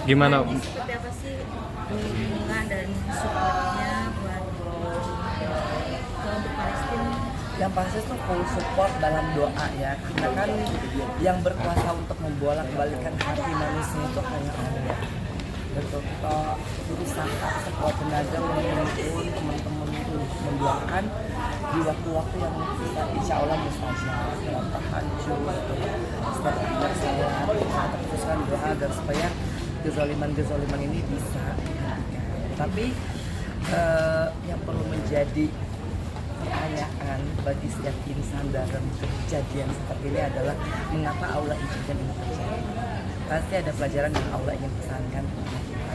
Gimana? Jadi seperti apa sih dukungan dan supportnya buat untuk Palestina? Yang pasti tuh full support dalam doa ya, karena kan yang berkuasa untuk membolak-balikan hati manusia itu hanya Allah. Betul, kita berusaha sekuat tenaga menuntun teman-teman itu mendoakan di waktu-waktu yang kita insya Allah mustajab dalam tahajud, setelah kita salat, kita teruskan doa agar supaya kezaliman ini bisa dihentikan. Tapi yang perlu menjadi pertanyaan bagi setiap insan dalam kejadian seperti ini adalah mengapa Allah izinkan ini terjadi. Pasti ada pelajaran yang Allah ingin pesankan kepada kita.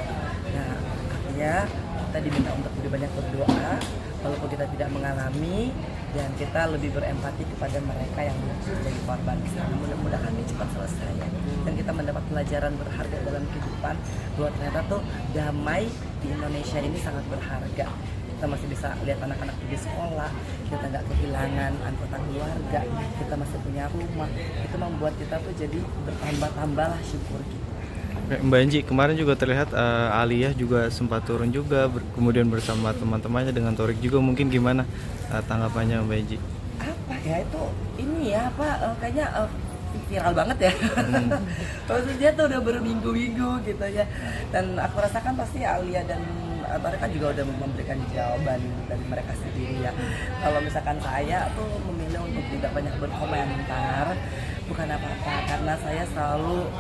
Nah, artinya kita diminta untuk lebih banyak berdoa walaupun kita tidak mengalami, dan kita lebih berempati kepada mereka yang menjadi korban. Mudah-mudahan ini cepat selesai ya. Dan kita mendapat pelajaran berharga dalam kehidupan bahwa ternyata tuh damai di Indonesia ini sangat berharga. Kita masih bisa lihat anak-anak pergi sekolah, kita nggak kehilangan anggota keluarga, kita masih punya rumah. Itu membuat kita tuh jadi bertambah-tambahlah syukur kita. Mbak Enji, kemarin juga terlihat Aliyah juga sempat turun juga, kemudian bersama teman-temannya dengan Torik juga. Mungkin gimana tanggapannya Mbak Enji? Apa ya itu, ini ya kayaknya viral banget ya. Maksudnya tuh udah berminggu-minggu gitu ya. Dan aku rasakan pasti Alia dan mereka juga udah memberikan jawaban dari mereka sendiri ya. Kalau misalkan saya tuh memilih untuk tidak banyak berkomentar, bukan apa-apa, karena saya selalu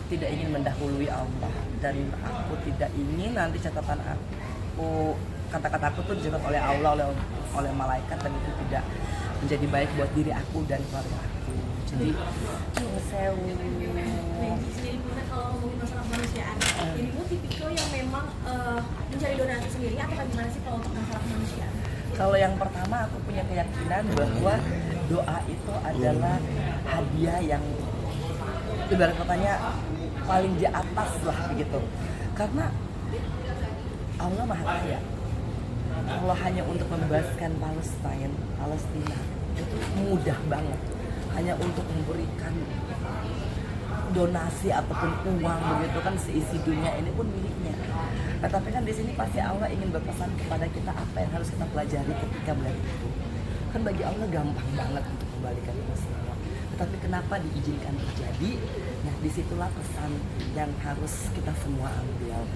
tidak ingin mendahului Allah, dan aku tidak ingin nanti catatan aku, kata-kata aku tuh dicatat oleh Allah, oleh malaikat, dan itu tidak menjadi baik buat diri aku dan keluarga aku. Jadi sewu. Benji sendiri punya, kalau ngomongin masalah kemanusiaan, dirimu tipikal yang memang mencari donasi sendiri atau gimana sih kalau untuk masalah kemanusiaan? Kalau yang pertama, aku punya keyakinan bahwa doa itu adalah hadiah yang ibarat katanya paling di atas lah begitu. Karena Allah Maha Kaya. Kalau hanya untuk membebaskan Palestina itu mudah banget. Hanya untuk memberikan donasi ataupun uang begitu kan, seisi dunia ini pun miliknya. Nah, tapi kan di sini pasti Allah ingin berpesan kepada kita apa yang harus kita pelajari ketika melihat itu. Kan bagi Allah gampang banget untuk kembalikan itu semua. Tetapi kenapa diizinkan terjadi? Nah, disitulah pesan yang harus kita semua ambil.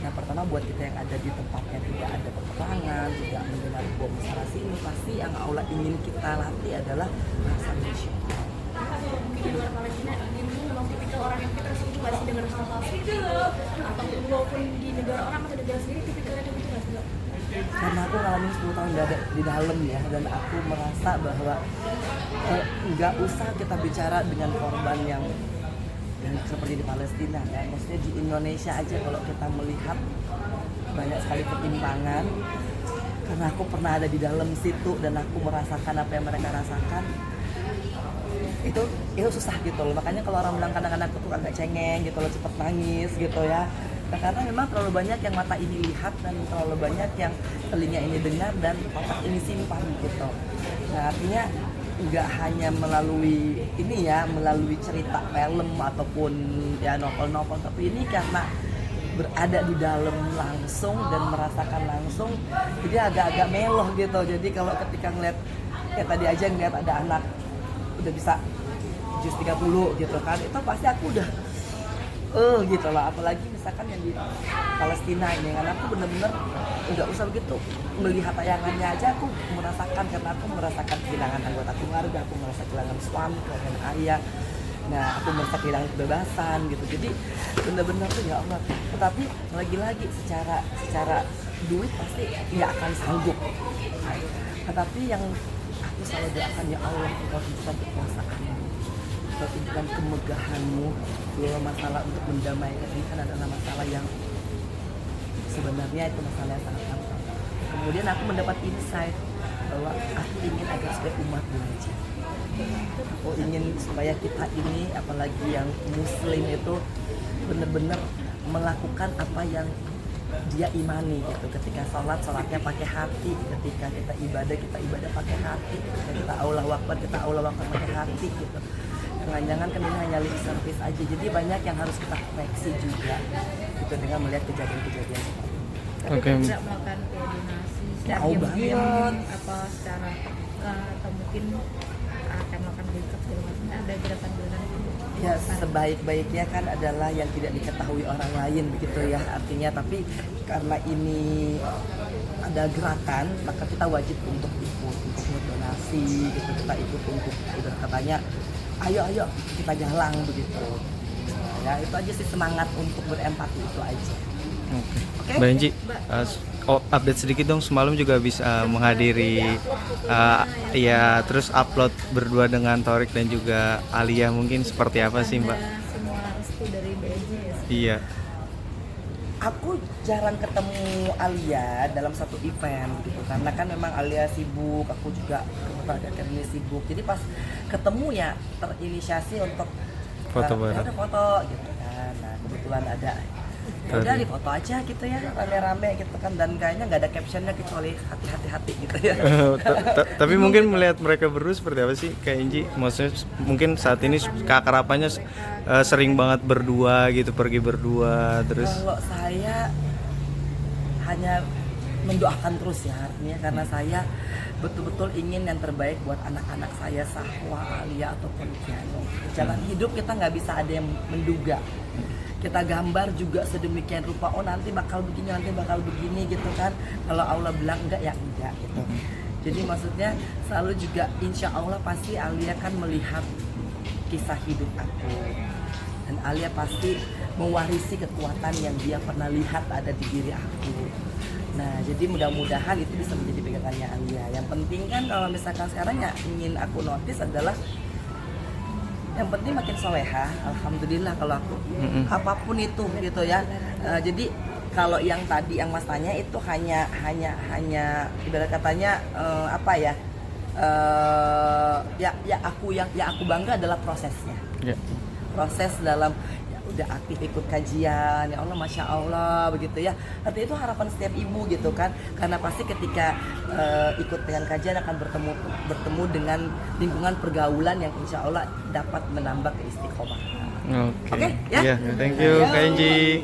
Nah, pertama buat kita yang ada di tempat yang tidak ada peperangan, tidak mendengar bom sana sini, pasti yang Allah ingin kita latih adalah rasa bersyukur. Di luar Palestina, dirimu memang tipikal orang yang kita setuju nggak sih dengan hal-hal seperti itu? Atau walaupun di negara orang atau negara sendiri tipikalnya kayak gitu nggak sih? Karena aku ngalamin 10 tahun di dalam ya, dan aku merasa bahwa nggak usah kita bicara dengan korban yang seperti di Palestina ya. Maksudnya di Indonesia aja kalau kita melihat banyak sekali ketimpangan, karena aku pernah ada di dalam situ dan aku merasakan apa yang mereka rasakan. Itu susah gitu loh. Makanya kalau orang bilang kadang-kadang aku tuh agak cengeng gitu loh, cepet nangis gitu ya. Nah, karena memang terlalu banyak yang mata ini lihat dan terlalu banyak yang telinga ini dengar dan otak ini simpan gitu. Nah, artinya nggak hanya melalui ini ya, melalui cerita film ataupun ya novel-novel, tapi ini karena berada di dalam langsung dan merasakan langsung, jadi agak-agak meloh gitu. Jadi kalau ketika ngeliat kayak tadi aja ngeliat ada anak udah bisa jus 30 gitu kan, itu pasti aku udah gitu lah. Apalagi misalkan yang di Palestina ini, karena aku bener-bener nggak usah begitu melihat tayangannya aja aku merasakan, karena aku merasakan kehilangan anggota keluarga, aku merasa kehilangan suami, kehilangan ayah. Nah, aku merasa kehilangan kebebasan gitu. Jadi bener-bener tuh ya Allah. Tetapi lagi-lagi secara duit pasti nggak akan sanggup. Tetapi yang aku selalu doakan, ya Allah, Engkau tunjukkan kekuasaanmu, Engkau tunjukkan kemegahanmu, bahwa masalah untuk mendamaikan ini kan adalah masalah yang sebenarnya itu masalah yang sangat gampang. Kemudian aku mendapat insight bahwa aku ingin agar supaya umat belajar. Aku ingin supaya kita ini, apalagi yang muslim itu, benar-benar melakukan apa yang dia imani gitu. Ketika sholatnya pakai hati, ketika kita ibadah pakai hati, ketika kita Allahu Akbar pakai hati gitu. jangan-jangan kan ini hanya lip service aja, jadi banyak yang harus kita koreksi juga gitu dengan melihat kejadian-kejadian seperti ini. Tapi Oke. tidak melakukan kayak donasi secara Mau diam-diam banget. apa secara atau mungkin akan melakukan boykot segala macam, ada gerakan-gerakan itu? Ya sebaik-baiknya kan adalah yang tidak diketahui orang lain begitu ya artinya, tapi karena ini ada gerakan maka kita wajib untuk ikut untuk donasi gitu, kita ikut untuk udah katanya ayo kita galang begitu ya, itu aja sih semangat untuk berempati itu aja. Oke. Oke? Mbak Enji, update sedikit dong, semalam juga bisa menghadiri ya terus upload berdua dengan Torik dan juga Alia, mungkin seperti apa sih Mbak? Ada semua restu dari BJ ya. Iya. Aku jarang ketemu Alia dalam satu event gitu karena kan memang Alia sibuk, aku juga kebetulan akhir ini sibuk, jadi pas ketemu ya terinisiasi untuk Foto ya bareng. udah foto gitu kan. Nah kebetulan ada, ya udah di foto aja gitu ya rame-rame gitu kan, dan kayaknya nggak ada captionnya kecuali hati-hati gitu ya. Tapi mungkin melihat mereka berdua seperti apa sih Kak Enji? Maksudnya mungkin saat ini keakrabannya sering banget berdua gitu, pergi berdua terus. Kalau saya hanya mendoakan terus ya artinya, karena saya betul-betul ingin yang terbaik buat anak-anak saya, Sahwa, Alia ataupun Kiano. Jalan hidup kita nggak bisa ada yang menduga. Kita gambar juga sedemikian rupa, oh nanti bakal begini, nanti bakal begini gitu kan. Kalau Allah bilang enggak ya enggak gitu. Jadi maksudnya selalu juga insya Allah pasti Alia kan melihat kisah hidup aku, dan Alia pasti mewarisi kekuatan yang dia pernah lihat ada di diri aku. Nah jadi mudah-mudahan itu bisa menjadi pegangannya Alia. Yang penting kan kalau misalkan sekarang ya ingin aku notice adalah yang penting makin soleha, alhamdulillah kalau aku apapun itu gitu ya. Jadi kalau yang tadi yang Mas tanya itu hanya ibarat katanya apa ya? Ya aku bangga adalah prosesnya. Ya. Proses dalam ya udah aktif ikut kajian, ya Allah masya Allah begitu ya. Artinya itu harapan setiap ibu gitu kan, karena pasti ketika ikut dengan kajian akan bertemu dengan lingkungan pergaulan yang insya Allah dapat menambah keistiqomahan. Oke. Oke, ya? Iya, thank you Kak Enji.